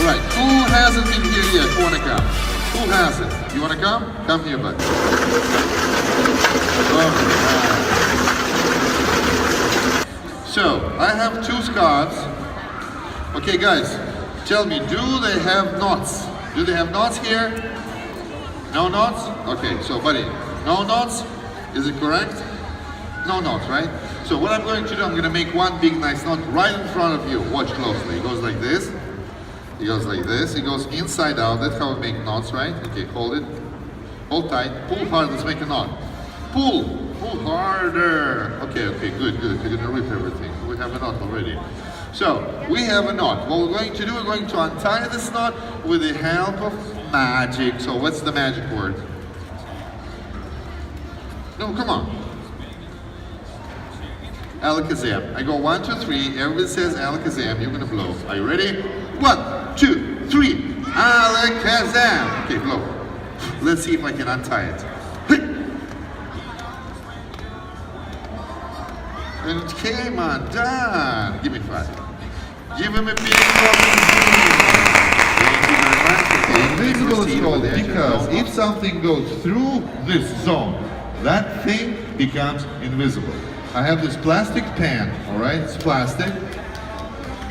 Alright, who hasn't been here yet? Who wanna come? Who hasn't? You wanna come? Come here, bud. Alright. So, I have 2 scarves. Okay, guys, tell me, do they have knots? Do they have knots here? No knots? Okay, so buddy, no knots? Is it correct? No knots, right? So what I'm going to do, I'm going to make one big nice knot right in front of you. Watch closely. It goes like this. It goes like this. It goes inside out. That's how we make knots, right? Okay, hold it. Hold tight. Pull hard. Let's make a knot. Pull. Pull harder. Okay, good. You're going to rip everything. We have a knot already. So, we have a knot. What we're going to do, we're going to untie this knot with the help of magic. So, what's the magic word? No, come on. Alakazam. I go 1, 2, 3. Everybody says Alakazam. You're gonna blow. Are you ready? 1, 2, 3. Alakazam. Okay, blow. Let's see if I can untie it. And it came undone. Give me 5. Give him a big applause. Thank you very much. Okay, invisible is called because if something goes through this zone, that thing becomes invisible. I have this plastic pen, alright? It's plastic.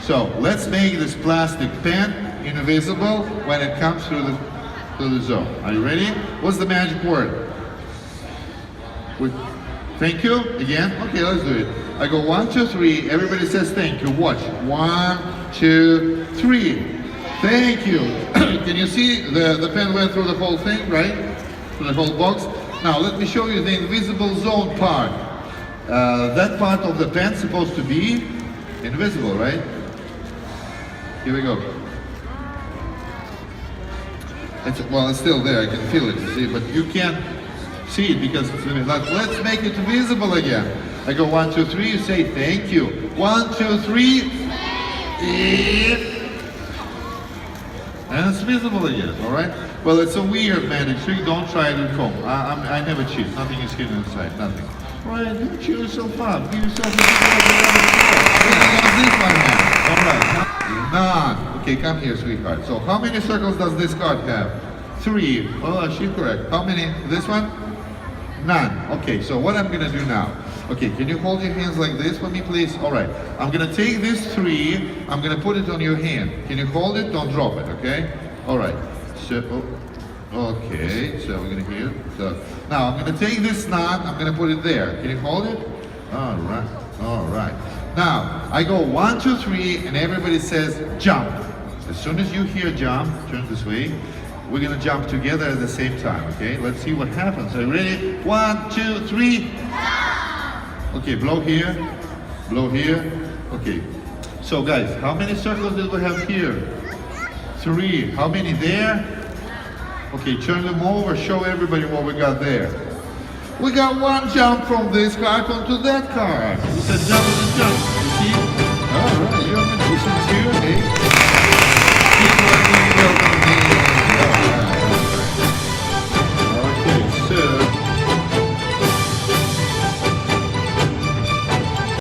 So let's make this plastic pen invisible when it comes through the zone. Are you ready? What's the magic word? Thank you. Again? Okay, let's do it. I go 1, 2, 3. Everybody says thank you. Watch. 1, 2, 3. Thank you. Can you see the pen went through the whole thing, right? Through the whole box. Now let me show you the invisible zone part. That part of the pen is supposed to be invisible, right? Here we go. It's still there. I can feel it, you see, but you can't see it because it's invisible. Let's make it visible again. I go 1, 2, 3. You say thank you. 1, 2, 3. And it's visible again. All right. Well, it's a weird magic trick. Don't try it at home. I never cheat. Nothing is hidden inside. Nothing. All right. You cheer yourself up. Give yourself a this one now. All right. None. Okay, come here, sweetheart. So, how many circles does this card have? 3. Oh, she's correct. How many? This one? None. Okay, so what I'm gonna do now? Okay, can you hold your hands like this for me, please? All right. I'm gonna take this 3. I'm gonna put it on your hand. Can you hold it? Don't drop it. Okay. All right. So, okay. So we're gonna hear. So now I'm gonna take this knot. I'm gonna put it there. Can you hold it? All right. All right. Now I go 1, 2, 3, and everybody says jump. As soon as you hear jump, turn this way. We're gonna jump together at the same time, okay? Let's see what happens. Are you ready? 1, 2, 3. Okay, blow here, blow here. Okay. So guys, how many circles did we have here? 3. How many there? Okay, turn them over, show everybody what we got there. We got 1 jump from this card onto that card. It's a jump and a jump.